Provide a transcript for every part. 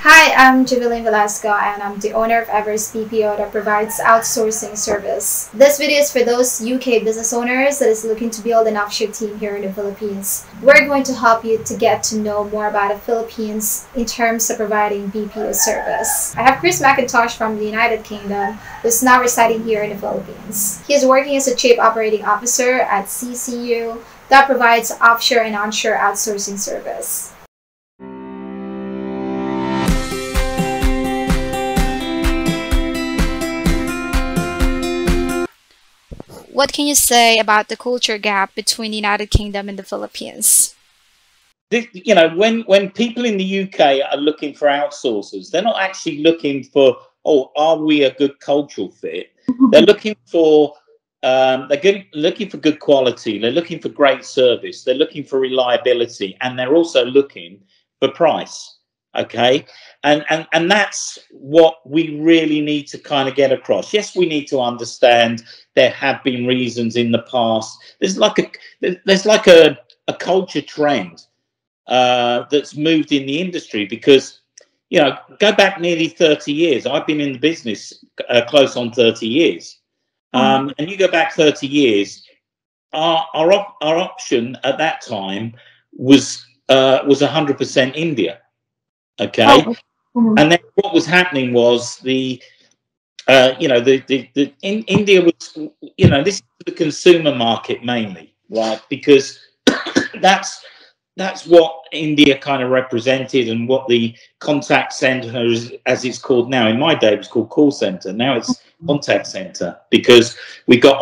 Hi, I'm Jubilin Velasco and I'm the owner of Everest BPO that provides outsourcing service. This video is for those UK business owners that is looking to build an offshore team here in the Philippines. We're going to help you to get to know more about the Philippines in terms of providing BPO service. I have Chris Mackintosh from the United Kingdom who's now residing here in the Philippines. He is working as a Chief Operating Officer at CCU that provides offshore and onshore outsourcing service. What can you say about the culture gap between the United Kingdom and the Philippines? When people in the UK are looking for outsourcers, they're not actually looking for, oh, are we a good cultural fit? They're looking for looking for good quality. They're looking for great service. They're looking for reliability, and they're also looking for price. Okay, and that's what we really need to kind of get across. Yes, we need to understand there have been reasons in the past. There's like a culture trend that's moved in the industry because, go back nearly 30 years. I've been in the business close on 30 years. And you go back 30 years, our option at that time was 100% India. Okay. And then what was happening was India was, this is the consumer market mainly, right? Because that's what India kind of represented, and what the contact center is, as it's called now. In my day, it was called call center. Now it's contact center, because we got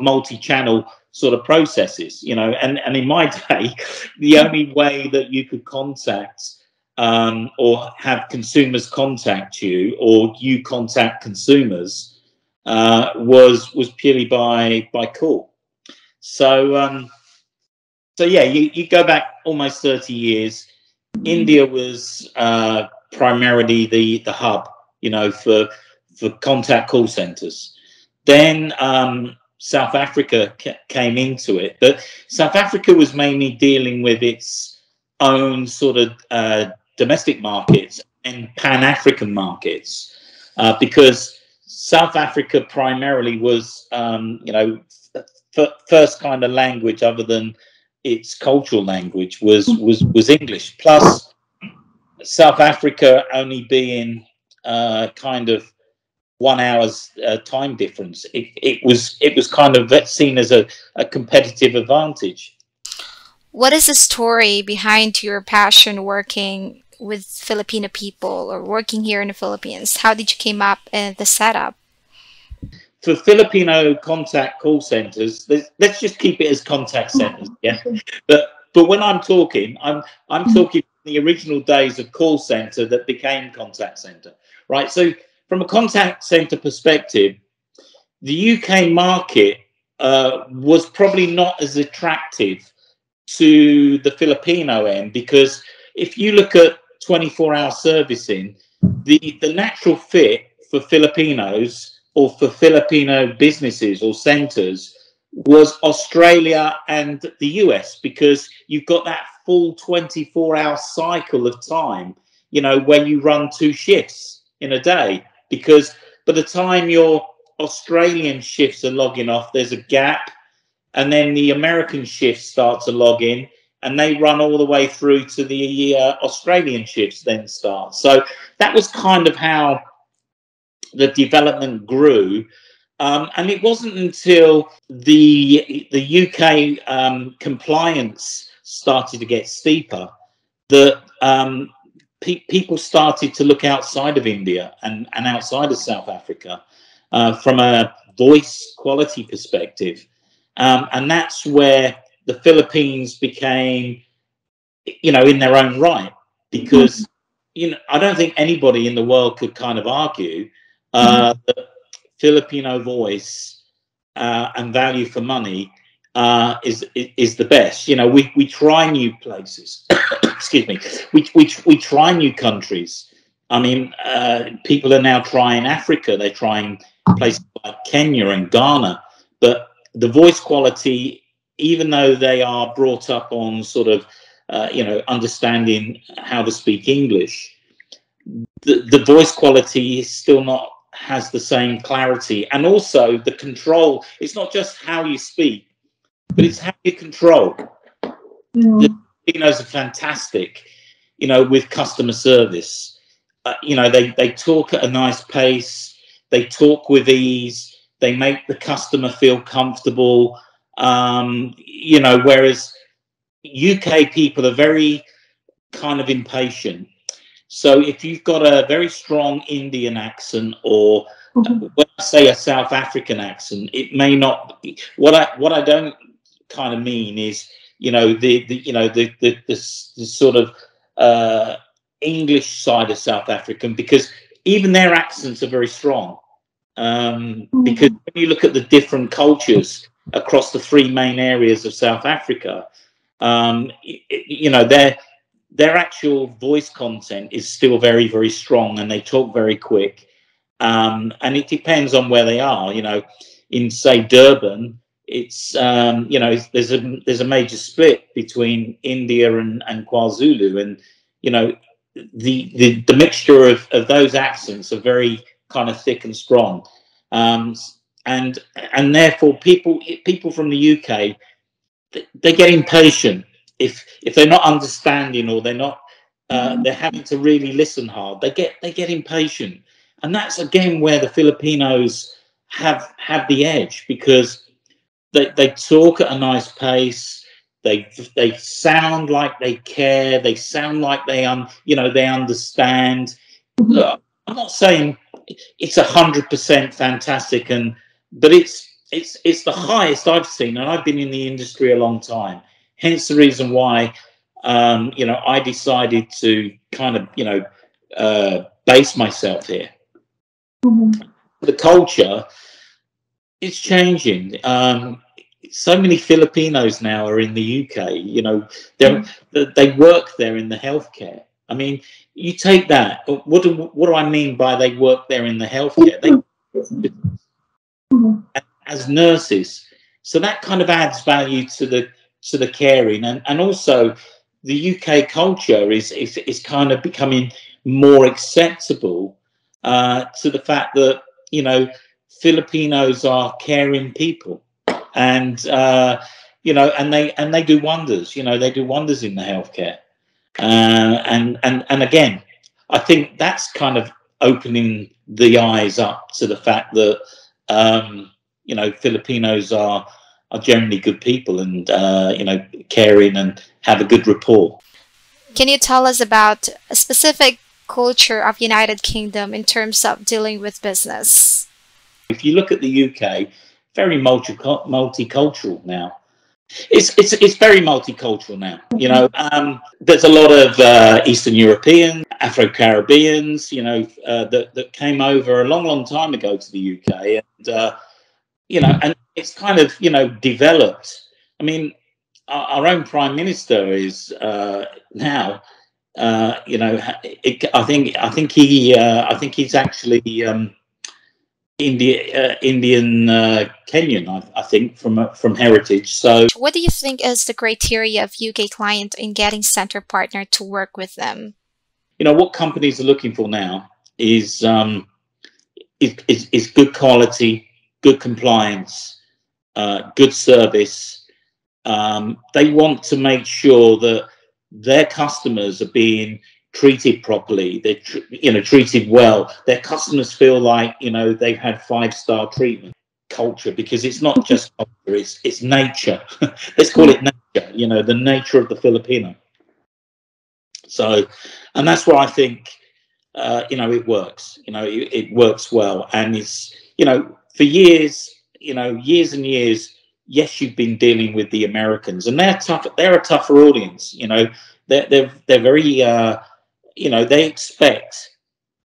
multi-channel sort of processes, and in my day, the only way that you could contact or have consumers contact you, or you contact consumers, was purely by call. So yeah, you go back almost 30 years. India was primarily the hub, for contact call centers. Then South Africa came into it, but South Africa was mainly dealing with its own sort of domestic markets and Pan-African markets, because South Africa primarily was, first kind of language other than its cultural language was English. Plus, South Africa only being kind of 1 hour's time difference, it was kind of seen as a competitive advantage. What is the story behind your passion working with Filipino people or working here in the Philippines? How did you came up and the setup? For Filipino contact call centers, let's just keep it as contact centers, yeah. But when I'm talking the original days of call center that became contact center, right? So from a contact center perspective, the UK market was probably not as attractive to the Filipino end, because if you look at 24-hour servicing, the natural fit for Filipinos or for Filipino businesses or centers was Australia and the US, because you've got that full 24-hour cycle of time, when you run 2 shifts in a day, because by the time your Australian shifts are logging off, there's a gap, and then the American shifts start to log in, and they run all the way through to the Australian shifts then start. So that was kind of how the development grew. And it wasn't until the UK compliance started to get steeper that people started to look outside of India and outside of South Africa from a voice quality perspective. And that's where the Philippines became, in their own right, because, I don't think anybody in the world could kind of argue that Filipino voice and value for money is the best. We try new places. Excuse me. We try new countries. I mean, people are now trying Africa. They're trying places like Kenya and Ghana, but the voice quality, even though they are brought up on sort of, understanding how to speak English, the voice quality is still not has the same clarity, and also the control. It's not just how you speak, but it's how you control. The Filipinos are fantastic, you know, with customer service. You know, they talk at a nice pace. They talk with ease. They make the customer feel comfortable. You know, whereas UK people are very kind of impatient. So if you've got a very strong Indian accent, or when I say a South African accent, it may not be, what I don't kind of mean is, you know, the sort of English side of South African, because even their accents are very strong. Because when you look at the different cultures across the three main areas of South Africa, you know, their actual voice content is still very, very strong, and they talk very quick. And it depends on where they are. You know, in say Durban, it's you know, there's a major split between India and KwaZulu, and you know, the mixture of those accents are very kind of thick and strong, and therefore people from the UK, they get impatient if they're not understanding, or they're not they're having to really listen hard. They get impatient, and that's again where the Filipinos have the edge, because they talk at a nice pace. They sound like they care. They sound like you know, they understand. Look, I'm not saying it's 100% fantastic, but it's the highest I've seen, and I've been in the industry a long time. Hence the reason why, you know, I decided to kind of, you know, base myself here. The culture is changing. So many Filipinos now are in the UK. You know, they work there in the healthcare. I mean, you take that. What do I mean by they work there in the healthcare? They as nurses, so that kind of adds value to the caring, and also the UK culture is kind of becoming more acceptable to the fact that, you know, Filipinos are caring people, and you know, and they do wonders. You know, they do wonders in the healthcare, and again, I think that's kind of opening the eyes up to the fact that you know, Filipinos are generally good people, and you know, caring and have a good rapport. Can you tell us about a specific culture of United Kingdom in terms of dealing with business? If you look at the UK, very multicultural now. It's very multicultural now. You know, there's a lot of Eastern European, Afro-Caribbeans, you know, that came over a long time ago to the UK, and you know, and it's kind of, you know, developed. I mean, our own Prime Minister is now, you know, I think he's actually Indian Kenyan, I think, from heritage. So, what do you think is the criteria of UK client in getting center partner to work with them? You know, what companies are looking for now is good quality, good compliance, good service. They want to make sure that their customers are being treated properly. They're you know, treated well. Their customers feel like, you know, they've had 5-star treatment. Culture, because it's not just culture, it's nature. Let's call it nature. You know, the nature of the Filipino. So, and that's why I think you know, it works. You know, it works well, and it's, you know, for years, you know, years and years. Yes, you've been dealing with the Americans, and they're tough. They're a tougher audience. You know, they're very you know, they expect,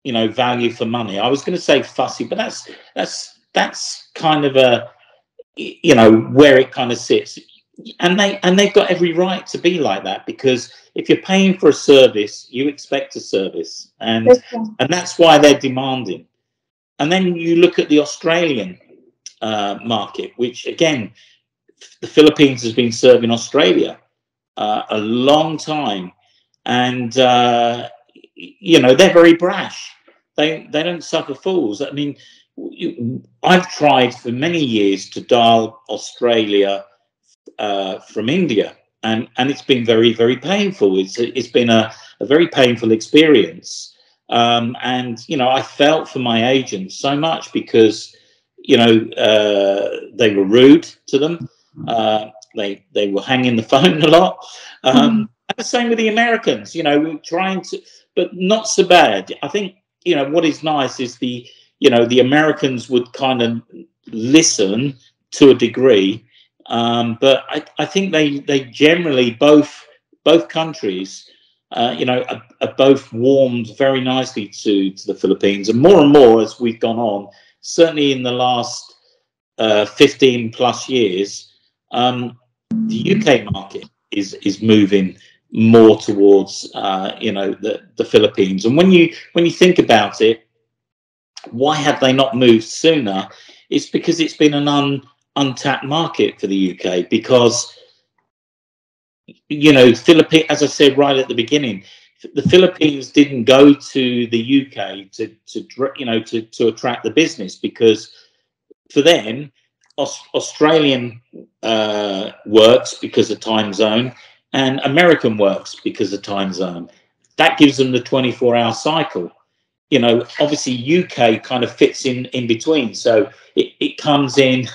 you know, value for money. I was going to say fussy, but that's kind of a, you know, where it kind of sits, and they've got every right to be like that, because if you're paying for a service, you expect a service, and that's why they're demanding. And then you look at the Australian market, which again, the Philippines has been serving Australia a long time, and you know, they're very brash. They don't suffer fools. I mean, I've tried for many years to dial Australia from India, and it's been very, very painful. It's been a very painful experience, and you know, I felt for my agent so much because, you know, they were rude to them. They were hanging the phone a lot. And the same with the Americans. You know, we're trying to, but not so bad. I think, you know, what is nice is you know, the Americans would kind of listen to a degree, but I think they generally both countries, you know, are both warmed very nicely to the Philippines, and more as we've gone on. Certainly in the last 15 plus years, the UK market is moving more towards you know, the Philippines. And when you think about it, why have they not moved sooner? It's because it's been an untapped market for the UK, because, you know, Philippines, as I said right at the beginning, the Philippines didn't go to the UK to you know, to attract the business, because for them, Australian works because of time zone, and American works because of time zone. That gives them the 24-hour cycle. You know, obviously UK kind of fits in between, so it comes in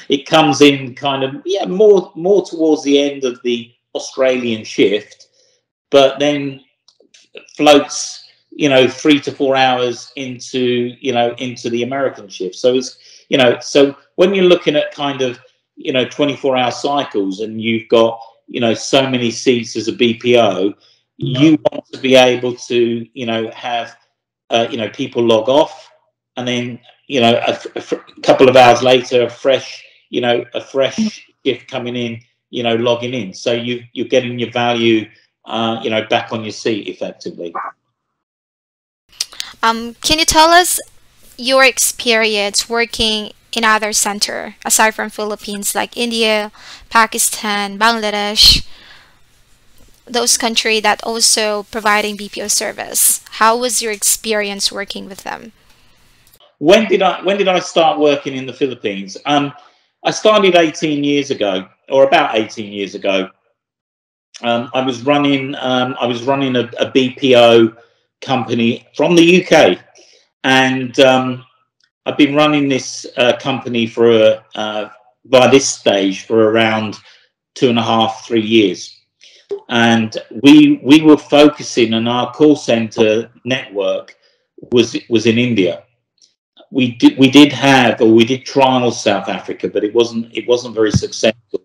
it comes in kind of, yeah, more towards the end of the Australian shift, but then floats, you know, 3 to 4 hours into, you know, into the American shift. So it's, you know, so when you're looking at kind of, you know, 24-hour cycles, and you've got, you know, so many seats as a BPO, you want to be able to, you know, have you know, people log off, and then, you know, a couple of hours later, a fresh shift coming in, you know, logging in. So you're getting your value, you know, back on your seat effectively. Can you tell us your experience working in other center aside from Philippines, like India, Pakistan, Bangladesh, those countries that also providing BPO service? How was your experience working with them? When did I start working in the Philippines? I started 18 years ago, or about 18 years ago. I was running a BPO company from the UK, and I've been running this company for by this stage for around 2.5, 3 years. And we were focusing on our call center network was in India. We did trial South Africa, but it wasn't very successful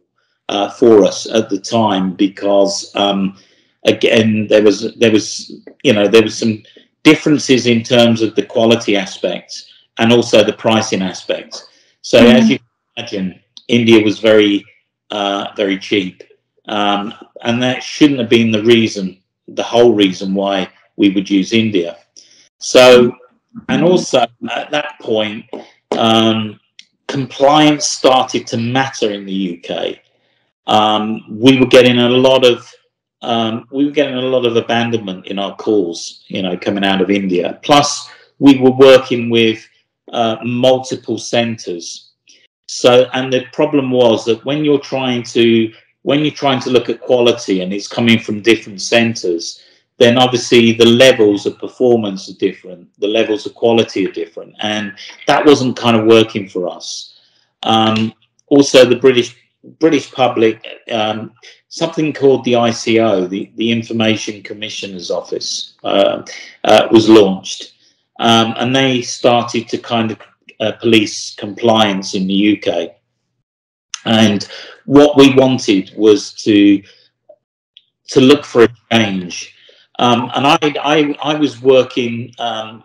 for us at the time, because again, there was you know, there was some differences in terms of the quality aspects and also the pricing aspects. So as you can imagine, India was very very cheap, and that shouldn't have been the whole reason why we would use India. So, and also at that point, compliance started to matter in the UK. We were getting a lot of abandonment in our calls, you know, coming out of India. Plus, we were working with multiple centres. So, and the problem was that when you're trying to look at quality and it's coming from different centres, then obviously the levels of performance are different, the levels of quality are different, and that wasn't kind of working for us. Also, the British public, something called the ICO, the Information Commissioner's Office, was launched, and they started to kind of police compliance in the UK. And what we wanted was to look for a change. And I was working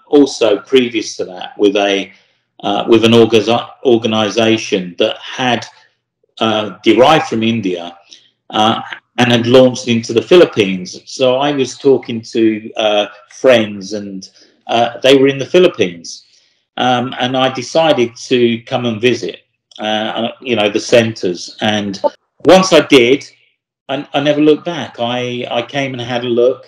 also previous to that with an organisation that had derived from India and had launched into the Philippines. So I was talking to friends, and they were in the Philippines, and I decided to come and visit, you know, the centres. And once I did, I never looked back. I came and had a look.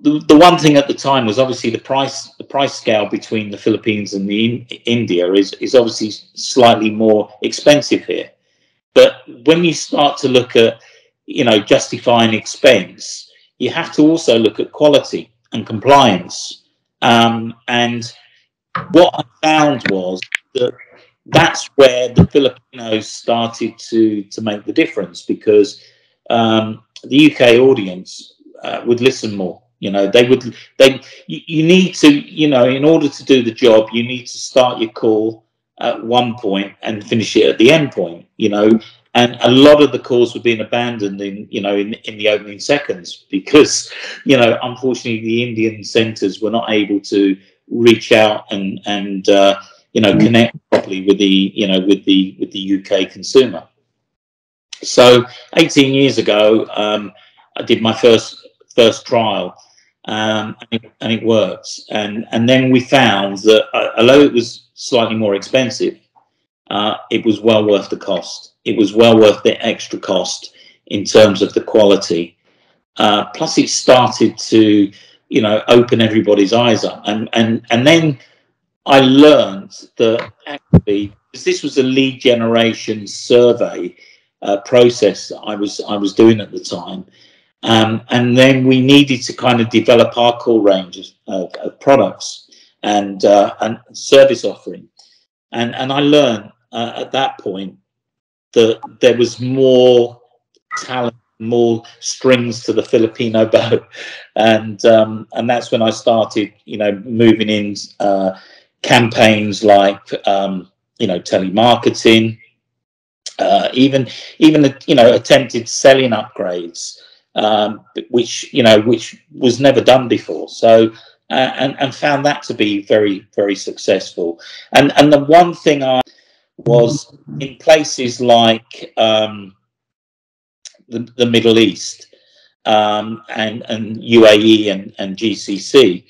the one thing at the time was obviously the price scale between the Philippines and India is obviously slightly more expensive here. But when you start to look at, justifying expense, you have to also look at quality and compliance. And what I found was that that's where the Filipinos started to make the difference, because the UK audience would listen more. You need to, in order to do the job, you need to start your call at one point and finish it at the end point, and a lot of the calls were being abandoned in the opening seconds, because, unfortunately the Indian centres were not able to reach out and connect properly with the UK consumer. So 18 years ago, I did my first trial, and it worked. And then we found that although it was slightly more expensive, it was well worth the cost. It was well worth the extra cost in terms of the quality. Plus, it started to, open everybody's eyes up. And then I learned that actually, because this was a lead generation survey process that I was doing at the time, and then we needed to kind of develop our core range of products and service offering, and I learned at that point that there was more talent, more strings to the Filipino bow, and that's when I started, moving in campaigns like telemarketing, even attempted selling upgrades, which was never done before. So and found that to be very, very successful. And the one thing I was in places like the Middle East, and UAE and GCC,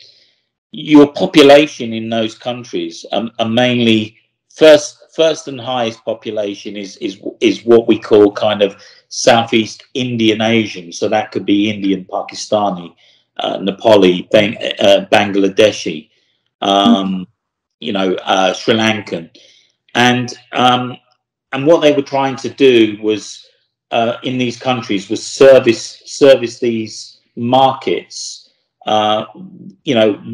your population in those countries are mainly first and highest population is what we call kind of Southeast Indian Asian. So that could be Indian, Pakistani, Nepali, Bangladeshi, Sri Lankan, and what they were trying to do was in these countries was service these markets,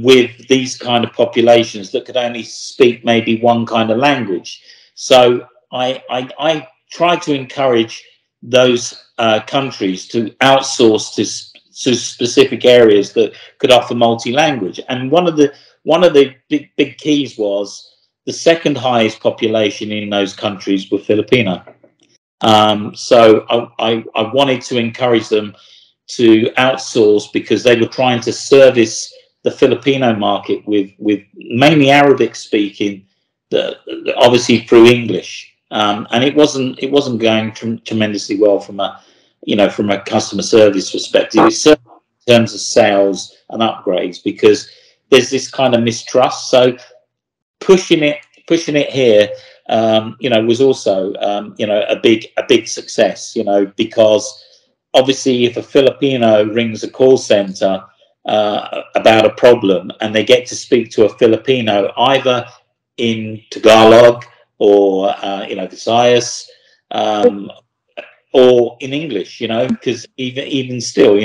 with these kind of populations that could only speak maybe one kind of language. So I try to encourage those countries to outsource to specific areas that could offer multi-language. And one of the big keys was the second highest population in those countries were Filipino. So I wanted to encourage them to outsource, because they were trying to service the Filipino market with mainly Arabic speaking, obviously through English, and it wasn't going tremendously well from a customer service perspective, certainly in terms of sales and upgrades, because there's this kind of mistrust. So pushing it here, was also a big success, because obviously, if a Filipino rings a call center about a problem, and they get to speak to a Filipino either in Tagalog or Visayas, or in English, because even still,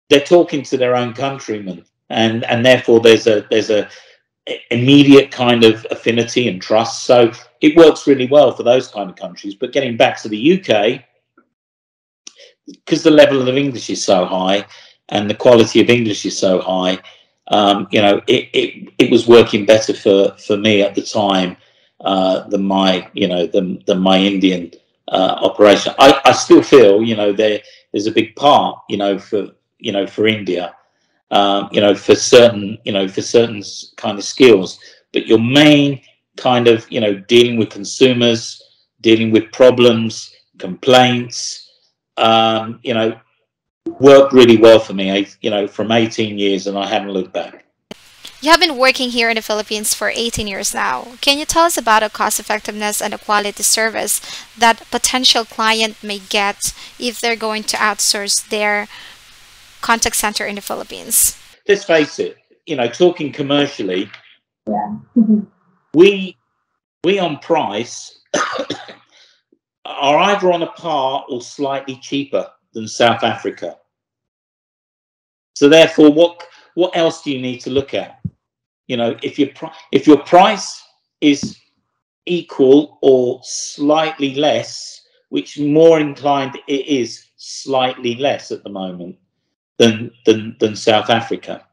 they're talking to their own countrymen, and therefore there's a immediate kind of affinity and trust. So it works really well for those kind of countries. But getting back to the UK, because the level of English is so high and the quality of English is so high, it was working better for me at the time than my Indian operation. I still feel there's a big part for India, for certain kind of skills, but your main kind of dealing with consumers, dealing with problems, complaints, worked really well for me, from 18 years, and I haven't looked back. You have been working here in the Philippines for 18 years now. Can you tell us about the cost effectiveness and the quality service that potential client may get if they're going to outsource their contact center in the Philippines? Let's face it, you know, talking commercially, Yeah. we on price are either on a par or slightly cheaper than South Africa. So therefore, what else do you need to look at? You know, if your price is equal or slightly less, which more inclined it is slightly less at the moment than South Africa.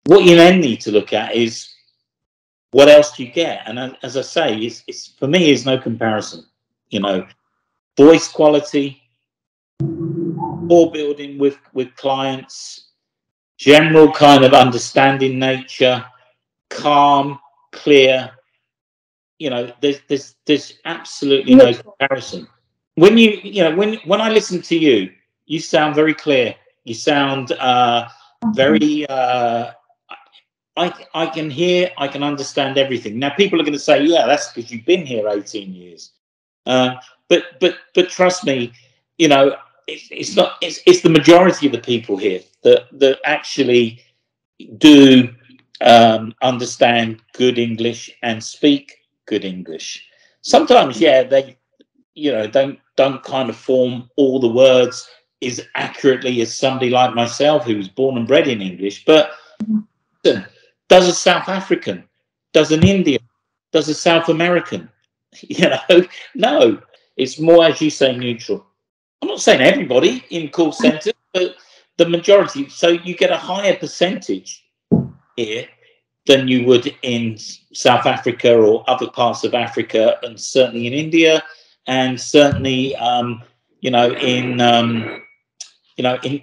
What you then need to look at is what else do you get? And as I say, it's for me is no comparison. You know, voice quality, rapport building with clients, general kind of understanding nature, calm, clear. You know, there's absolutely no comparison. When when I listen to you, you sound very clear. You sound very. I can hear, I can understand everything. Now, people are going to say, "Yeah, that's because you've been here 18 years." But trust me, you know, it's not. It's the majority of the people here that actually do understand good English and speak good English. Sometimes, yeah, they don't kind of form all the words as accurately as somebody like myself who was born and bred in English, but does a South African, does an Indian, does a South American, no, it's more, as you say, neutral. I'm not saying everybody in call centers, but the majority. So you get a higher percentage here than you would in South Africa or other parts of Africa, and certainly in India, and certainly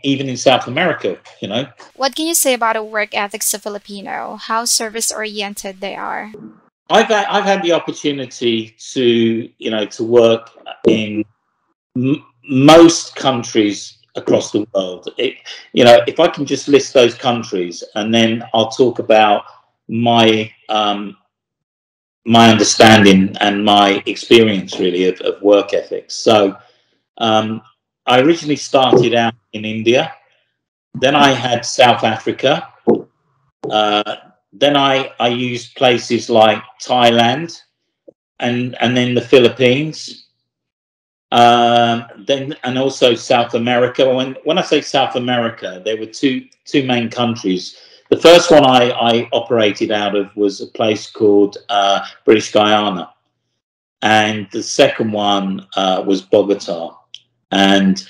even in South America. What can you say about the work ethics of Filipino? How service oriented they are? I've had the opportunity to work in most countries across the world. If I can just list those countries, and then I'll talk about my understanding and my experience really of work ethics. So I originally started out in India, then I had South Africa, then I used places like Thailand and then the Philippines, then and also South America. When I say South America, there were two main countries. The first one I operated out of was a place called British Guyana, and the second one was Bogota. And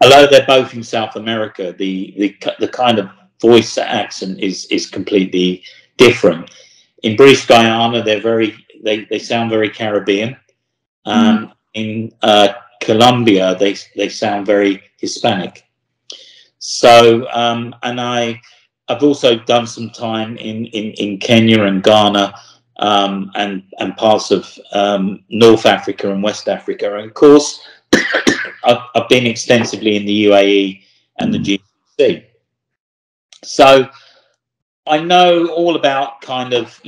although they're both in South America, the kind of voice accent is completely different. In British Guyana, they sound very Caribbean. In Colombia, they sound very Hispanic. So, and I've also done some time in Kenya and Ghana, and parts of North Africa and West Africa, and of course, I've been extensively in the UAE and the GCC. So I know all about kind of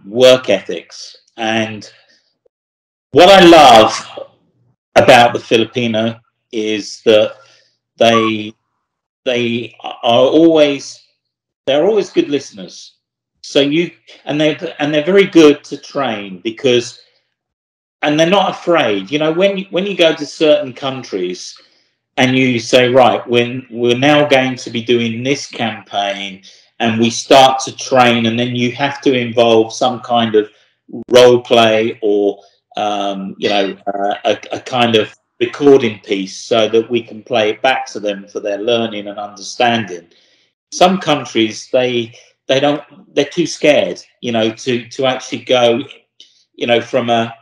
work ethics, and what I love about the Filipino is that they're always good listeners. So they're very good to train, because and they're not afraid. When you go to certain countries and you say, right, when we're now going to be doing this campaign, and we start to train, and then you have to involve some kind of role play or a kind of recording piece so that we can play it back to them for their learning and understanding. Some countries they're too scared to actually go from a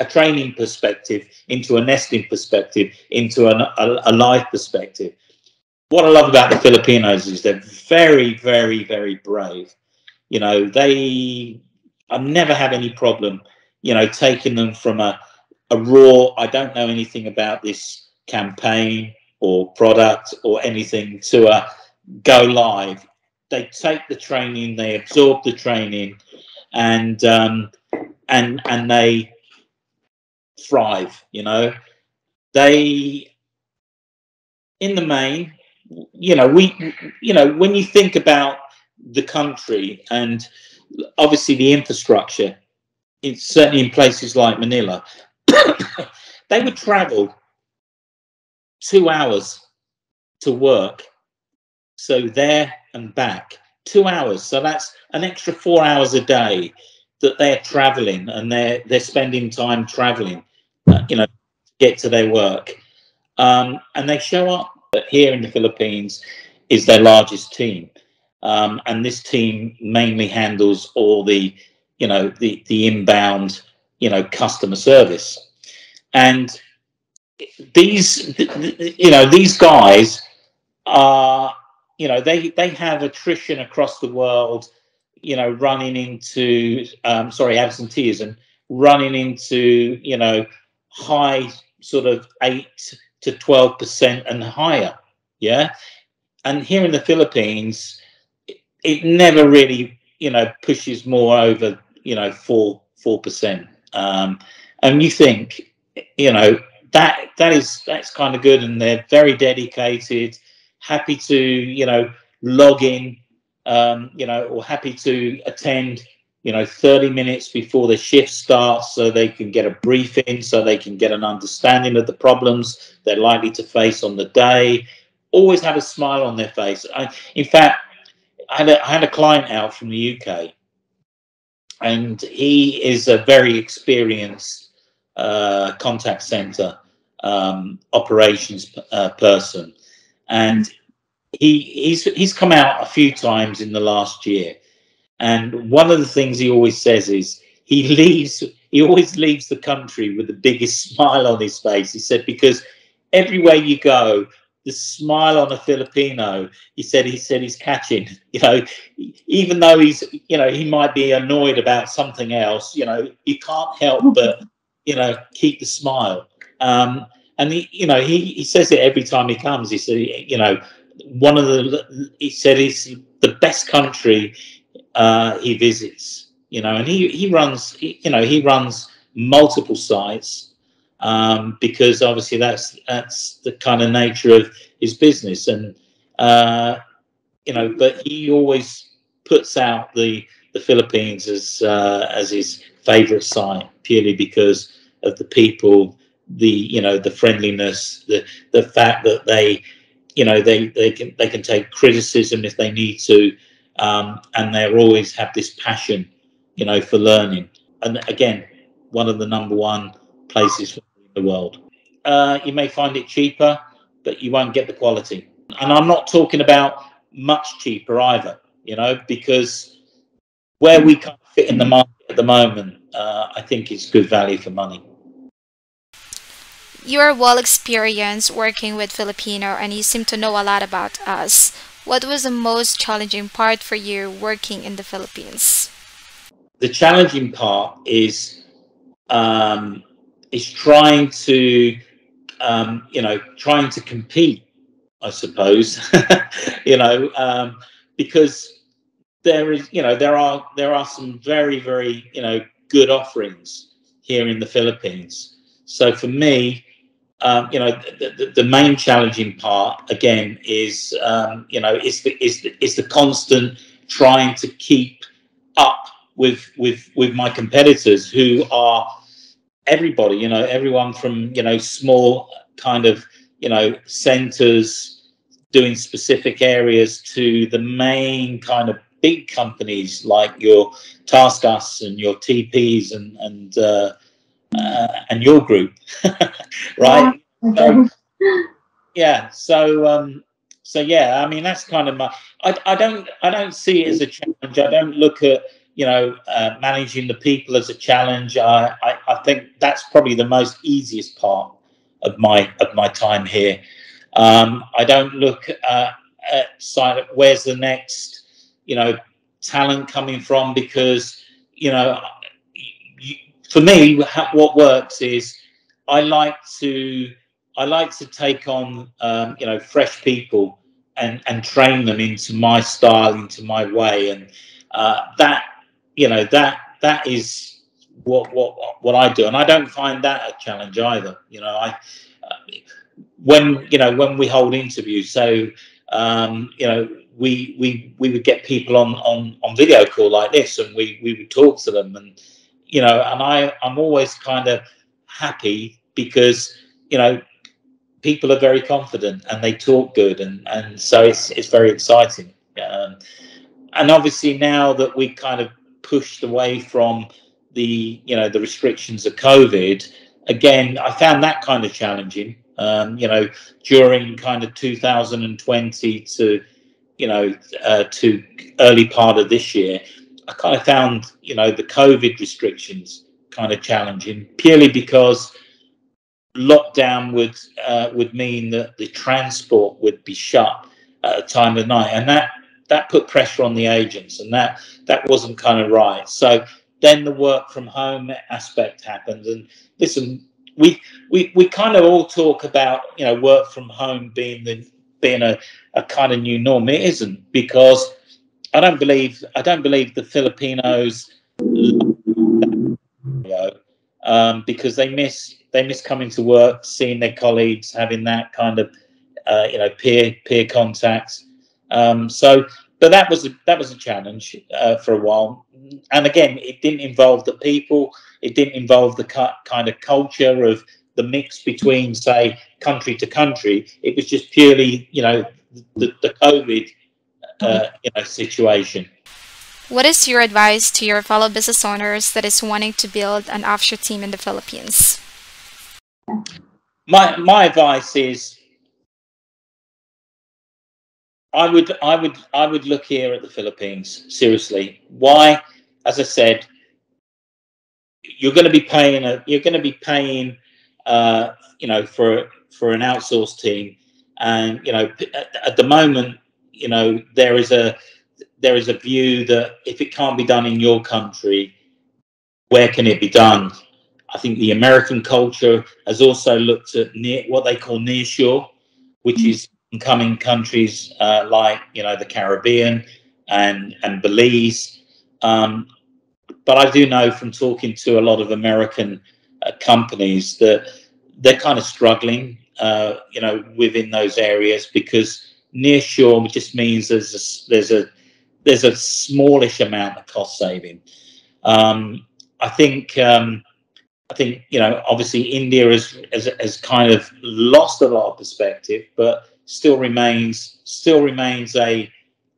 training perspective into a nesting perspective into a live perspective. What I love about the Filipinos is they're very, very, very brave. I've never had any problem taking them from a raw, I don't know anything about this campaign or product or anything, to a go live. They take the training, they absorb the training, and they thrive. They, in the main, when you think about the country and obviously the infrastructure, it's certainly in places like Manila, they would travel 2 hours to work. So there and back, 2 hours. So that's an extra 4 hours a day that they're traveling, and they're spending time traveling, to get to their work. And they show up here in the Philippines is their largest team. And this team mainly handles all the inbound, customer service. And these guys are, they have attrition across the world, running into, absenteeism, running into, high sort of 8 to 12% and higher. Yeah. And here in the Philippines, it never really, pushes more over, 4%. And you think, that's kind of good, and they're very dedicated, happy to, log in, or happy to attend, 30 minutes before the shift starts, so they can get a briefing, so they can get an understanding of the problems they're likely to face on the day. Always have a smile on their face. In fact, I had a client out from the UK, and he is a very experienced contact center operations person, and he's come out a few times in the last year. And one of the things he always says is he always leaves the country with the biggest smile on his face. He said, because everywhere you go, the smile on a Filipino, he said he's catching, even though he might be annoyed about something else, you can't help but, keep the smile. And he says it every time he comes. He said, he said it's the best country he visits, and he runs multiple sites, because obviously that's the kind of nature of his business. And but he always puts out the Philippines as his favorite site, purely because of the people, the friendliness, the fact that they can take criticism if they need to, and they always have this passion, for learning. And again, one of the number one places in the world. You may find it cheaper, but you won't get the quality. And I'm not talking about much cheaper either, because where we can't fit in the market at the moment, I think it's good value for money. You are well experienced working with Filipino, and you seem to know a lot about us. What was the most challenging part for you working in the Philippines? The challenging part is trying to trying to compete, I suppose. Because there are some very, very good offerings here in the Philippines. So for me, the main challenging part again is is the constant trying to keep up with my competitors, who are everybody, everyone from small kind of centers doing specific areas to the main kind of big companies like your TaskUs and your TPs and your group, right? So, yeah. So yeah. I mean, that's kind of my. I don't see it as a challenge. I don't look at managing the people as a challenge. I think that's probably the most easiest part of my time here. I don't look at where's the next talent coming from, because for me, what works is I like to take on fresh people and train them into my style, into my way, and that that is what I do, and I don't find that a challenge either. I when we hold interviews, so you know, we would get people on video call like this, and we would talk to them, and you know, and I'm always kind of happy because, you know, people are very confident and they talk good, and so it's very exciting. And obviously now that we kind of pushed away from the, you know, the restrictions of COVID, again, I found that kind of challenging. You know, during kind of 2020 to, you know, to early part of this year, I kind of found, you know, the COVID restrictions kind of challenging, purely because lockdown would mean that the transport would be shut at a time of night, and that put pressure on the agents, and that wasn't kind of right. So then the work from home aspect happened, and listen, we kind of all talk about, you know, work from home being a kind of new norm. It isn't, because I don't believe the Filipinos love that, because they miss coming to work, seeing their colleagues, having that kind of you know, peer contact. So, but that was a challenge for a while, and again, it didn't involve the people. It didn't involve the kind of culture of the mix between, say, country to country. It was just purely, you know, the COVID you know, situation. What is your advice to your fellow business owners that is wanting to build an offshore team in the Philippines? My advice is, I would look here at the Philippines seriously. Why? As I said, you're going to be paying you know, for an outsourced team, and you know, at the moment, you know, there is a view that if it can't be done in your country, where can it be done? I think the American culture has also looked at what they call nearshore, which is incoming countries like, you know, the Caribbean and Belize. But I do know from talking to a lot of American companies that they're kind of struggling, you know, within those areas, because nearshore just means there's a smallish amount of cost saving. I think you know, obviously India has kind of lost a lot of perspective, but still remains a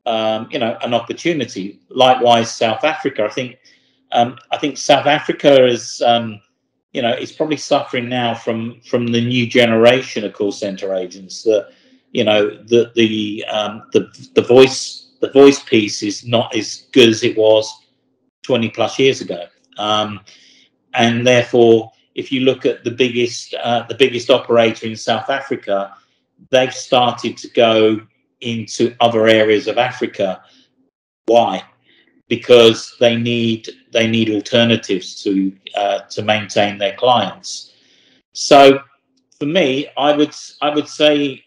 you know, an opportunity. Likewise, South Africa. I think South Africa is you know, it's probably suffering now from the new generation of call center agents. That, you know, the voice piece is not as good as it was 20 plus years ago. And therefore, if you look at the biggest operator in South Africa, they've started to go into other areas of Africa. Why? Because they need alternatives to maintain their clients. So for me, I would say,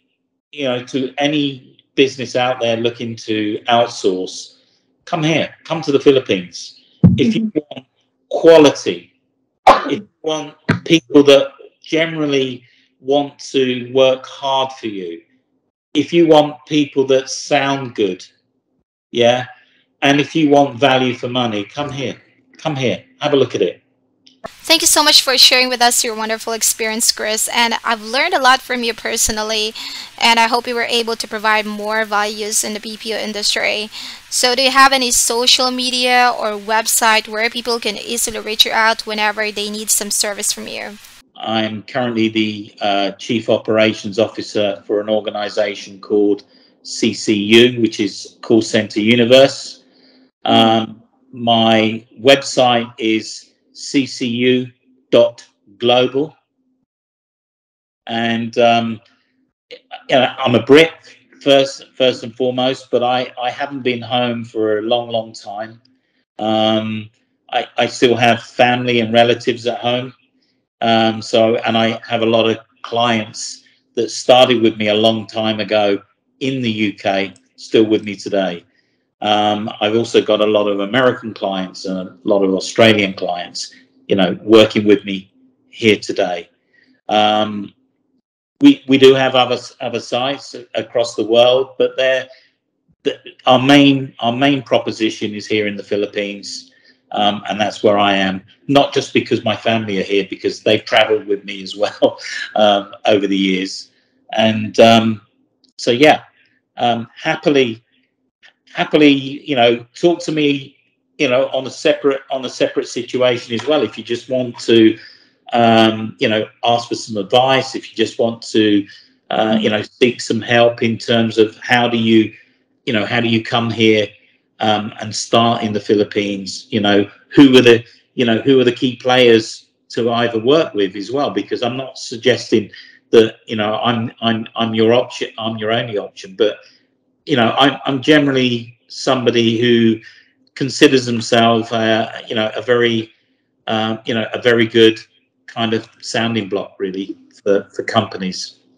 you know, to any business out there looking to outsource, come here, come to the Philippines. If you want quality, if you want people that generally want to work hard for you, if you want people that sound good, yeah, and if you want value for money, come here, have a look at it. Thank you so much for sharing with us your wonderful experience, Chris. And I've learned a lot from you personally. And I hope you were able to provide more values in the BPO industry. So, do you have any social media or website where people can easily reach you out whenever they need some service from you? I'm currently the Chief Operations Officer for an organization called CCU, which is Call Center Universe. My website is ccu.global, and you know, I'm a Brit first and foremost, but I haven't been home for a long time. I still have family and relatives at home, so, and I have a lot of clients that started with me a long time ago in the UK, still with me today. I've also got a lot of American clients and a lot of Australian clients, you know, working with me here today. we do have other sites across the world, but our main proposition is here in the Philippines, and that's where I am. Not just because my family are here, because they've travelled with me as well over the years, and so yeah, happily, talk to me, on a separate situation as well. If you just want to, ask for some advice, if you just want to, seek some help in terms of how do you come here and start in the Philippines? Who are the key players to either work with as well? Because I'm not suggesting that I'm your option, I'm your only option, but I'm generally somebody who considers himself, a very good kind of sounding block, really, for companies.